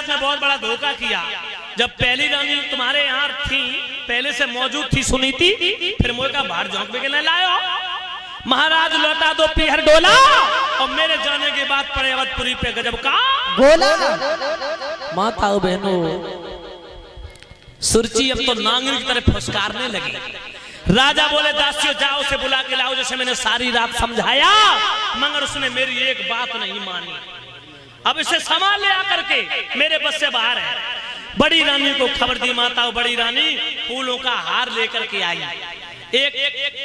साथ में बहुत बड़ा धोखा किया। जब पहली रानी तुम्हारे यहाँ थी, पहले से मौजूद थी सुनीति, फिर मोह का बाहर झोंक के नहीं लायो। महाराज लौटा दो पीहर डोला, और मेरे जाने के बाद पड़े अवधपुरी पे गजब का गोला। माताओं बहनों, सुरची अब तो नांगरी की तरह फुसकारने लगी। राजा बोले दासियों जाओ उसे बुला के लाओ, जैसे मैंने सारी रात समझाया, मगर उसने मेरी एक बात नहीं मानी। अब इसे संभाल ले आकर के, मेरे बस से बाहर है। बड़ी रानी को खबर दी माताओं, बड़ी रानी फूलों का हार लेकर के आई, एक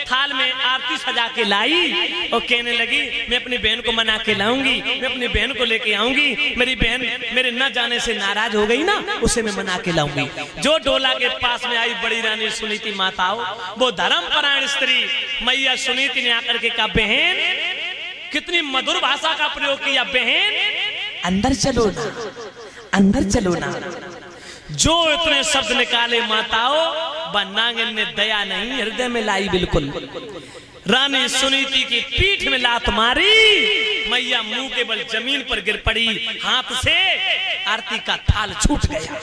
थाल में आरती सजा के लाई और कहने लगी मैं अपनी बहन को मना के लाऊंगी, मैं अपनी बहन को लेके आऊंगी। मेरी बहन मेरे न जाने से नाराज हो गई ना, उसे मैं मना के लाऊंगी। जो डोला के पास में आई बड़ी रानी सुनीति माताओं, वो धर्मपरायण स्त्री मैया सुनीति ने आकर के कहा बहन, कितनी मधुर भाषा का प्रयोग किया, बहन अंदर चलो ना, अंदर चलो ना। जो इतने शब्द निकाले माताओं, नांगन ने दया नहीं हृदय में लाई बिल्कुल। रानी सुनीति की पीठ में लात मारी, मैया मुंह के बल जमीन पर गिर पड़ी, हाथ से आरती का थाल छूट गया,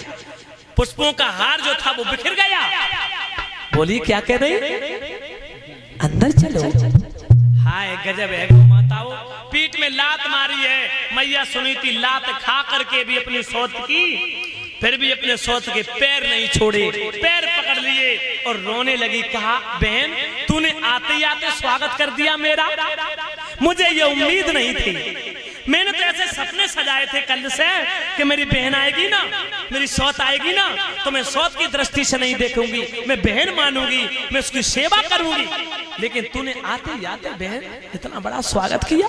पुष्पों का हार जो था वो बिखर गया। बोली क्या कह रही, अंदर चलो। हाय गजब है माताओं, पीठ में लात मारी है मैया सुनीति, लात खा करके भी अपनी सौत की, फिर भी अपने सौत के पैर नहीं छोड़े, पैर पकड़ लिए और रोने लगी। कहा बहन तूने आते ही आते स्वागत कर दिया मेरा, मुझे ये उम्मीद नहीं थी। मैंने तो ऐसे सपने सजाए थे कल से कि मेरी बहन आएगी ना, मेरी सौत आएगी ना, तो मैं सौत की दृष्टि से नहीं देखूंगी, मैं बहन मानूंगी, मैं उसकी सेवा करूंगी। लेकिन तूने आते ही आते बहन इतना बड़ा स्वागत किया।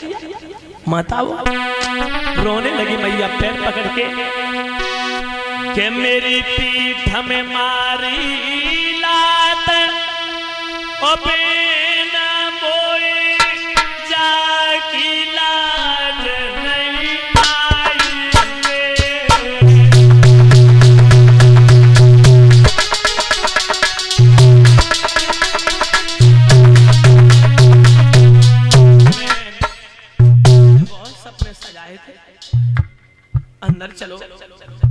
माताओं रोने लगी मैया पैर पकड़ के मेरी पीठ में मारी लात, ओ बेना मोई जाकी लाज नहीं पाई। बहुत सपने सजाए थे, अंदर चलो।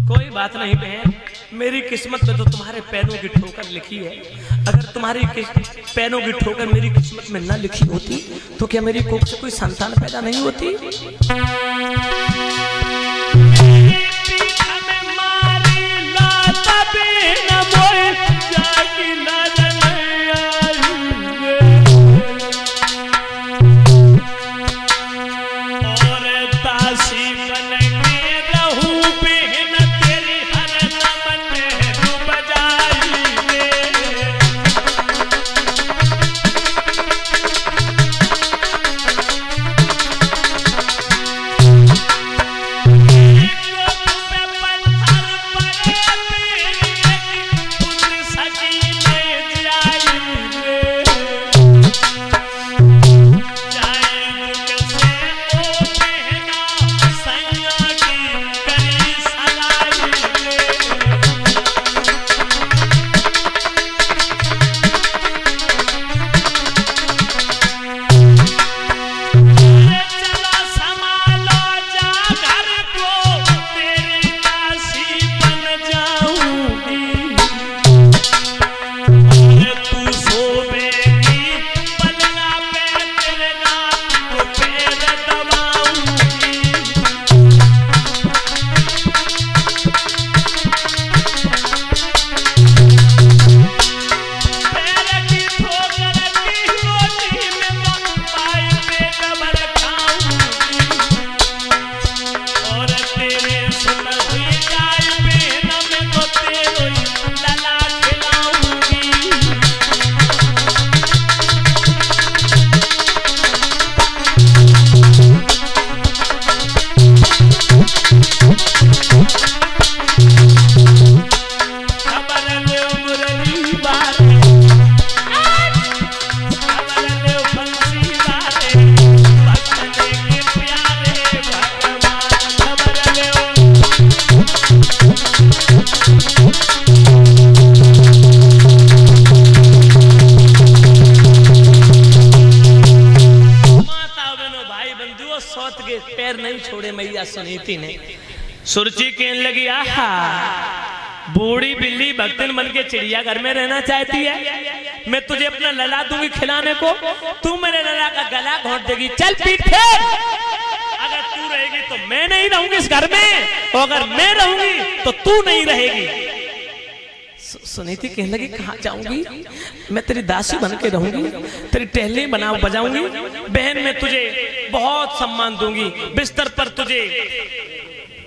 कोई बात नहीं बहन, मेरी किस्मत में तो तुम्हारे पैरों की ठोकर लिखी है। अगर तुम्हारी पैरों की ठोकर मेरी किस्मत में न लिखी होती तो क्या मेरी कोख से कोई संतान पैदा नहीं होती। सुरची कहने लगी, आहा बूढ़ी बिल्ली भक्तिन बन के चिड़िया घर में रहना चाहती है। मैं तुझे अपना लला दूंगी खिलाने को, तू मेरे लला का गला घोंट देगी। चल पीठ फेर। अगर तू रहेगी तो मैं नहीं रहूंगी इस घर में, और अगर मैं रहूंगी तो तू नहीं रहेगी। सुनीति कहने लगी, कहाँ जाऊंगी? मैं तेरी दासी बन के रहूंगी, तेरी टहली बना बजाऊंगी। बहन मैं तुझे बहुत सम्मान दूंगी, बिस्तर पर तुझे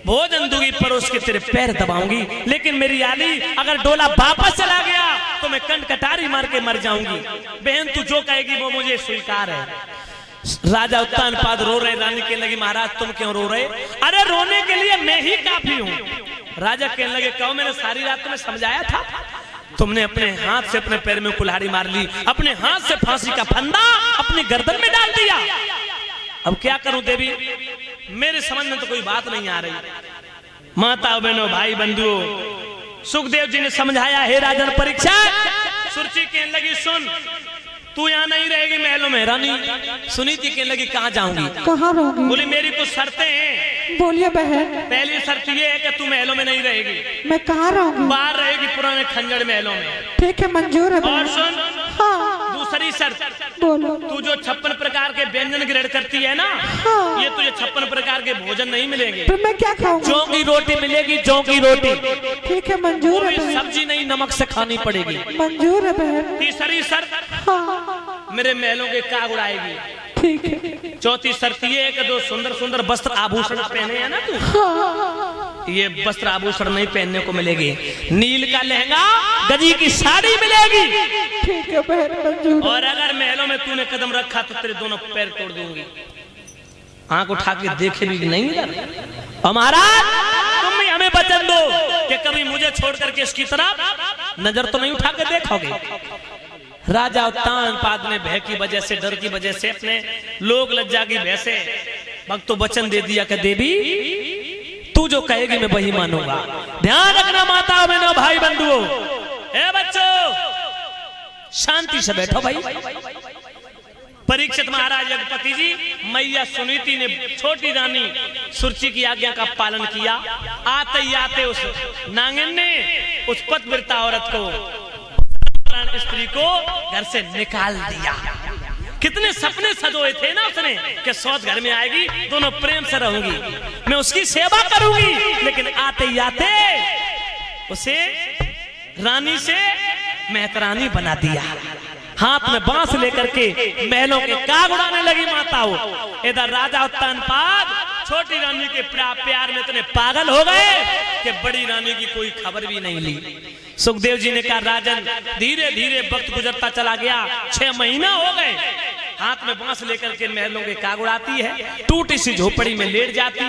भोजन दूंगी, परोस के तेरे पैर दबाऊंगी। लेकिन मेरी आली अगर डोला वापस चला गया तो मैं कंठ कटारी मार के मर जाऊंगी। बहन तू जो कहेगी वो मुझे स्वीकार है। राजा उत्तानपाद रो रहे। रानी कहने लगी, महाराज तुम क्यों रो रहे? अरे रोने के लिए मैं ही काफी हूँ। राजा कहने लगे, कहो मैंने सारी रात तुम्हें समझाया था, तुमने अपने हाथ से अपने पैर में कुल्हाड़ी मार ली, अपने हाथ से फांसी का फंदा अपनी गर्दन में डाल दिया। अब क्या करूं देवी, मेरे समझ में तो कोई बात नहीं आ रही। माता बहनों भाई बंधुओं, सुखदेव जी ने समझाया, हे राजन परीक्षित। सुरची कहने लगी, सुन तू यहाँ नहीं रहेगी महलों में। रानी सुनीति कहने लगी, कहाँ जाऊंगी? कहाँ रहूंगी? बोली मेरी कुछ शर्तें हैं। बोलिए बहन। पहली शर्त ये है कि तू महलों में नहीं रहेगी। मैं कहाँ रहूंगी? बाहर रहेगी पुराने खंजर महलों में। ठीक है मंजूर है और बहन। सुन, हाँ दूसरी शर्त, बोलो। तू जो 56 प्रकार के व्यंजन ग्रहण करती है ना, हाँ। ये तुझे 56 प्रकार के भोजन नहीं मिलेंगे। फिर मैं क्या खाऊंगी? जौ की रोटी मिलेगी, जौ की रोटी। ठीक है मंजूर है कोई बहन। सब्जी नहीं, नमक से खानी पड़ेगी। मंजूर है बहन। तीसरी शर्त, हाँ मेरे महलों के काग उड़ाएगी। ठीक है। चौथी शर्त ये है कि जो सुंदर सुंदर वस्त्र आभूषण पहने हैं ना तू, हाँ ये वस्त्र आभूषण नहीं पहनने को मिलेगी। नील का लहंगा, गजी की साड़ी मिलेगी। ठीक है बहन मंजूर है। और अगर महलों में तूने कदम रखा तो तेरे दोनों पैर तोड़ दूंगी। आंख उठा के देखे भी नहीं इधर। और महाराज तुम भी हमें वचन दो कि कभी मुझे छोड़ करके इसकी तरफ नजर तो नहीं उठा के देखोगे। राजा उत्तानपाद ने भय की वजह से, डर की वजह से, अपने लोक लज्जा की भय से भक्त तो वचन दे दिया कि देवी तू जो कहेगी मैं वही मानूंगा। ध्यान रखना माता बहनों भाई बंधुओं, ए बच्चों शांति से बैठो भाई। परीक्षित महाराज जगपति जी, मैया सुनीति ने छोटी रानी सुरची की आज्ञा का पालन किया। आते ही आते उस नांगन ने उस पतिव्रता औरत को, स्त्री को घर से निकाल दिया। कितने सपने सजोए थे ना उसने कि सौत घर में आएगी, दोनों प्रेम से रहूंगी, मैं उसकी सेवा करूंगी। लेकिन आते ही आते उसे रानी से मेहतरानी बना दिया। हाथ में बांस लेकर के महलों के काग उड़ाने लगी माताओं। इधर राजा उत्तानपाद छोटी रानी के प्यार में इतने पागल हो गए कि बड़ी रानी की कोई खबर भी नहीं ली। सुखदेव जी ने कहा, राजन धीरे धीरे वक्त गुजरता चला गया, 6 महीना हो गए। हाथ में बांस लेकर के महलों के काग उड़ाती है, टूटी सी झोपड़ी में लेट जाती है।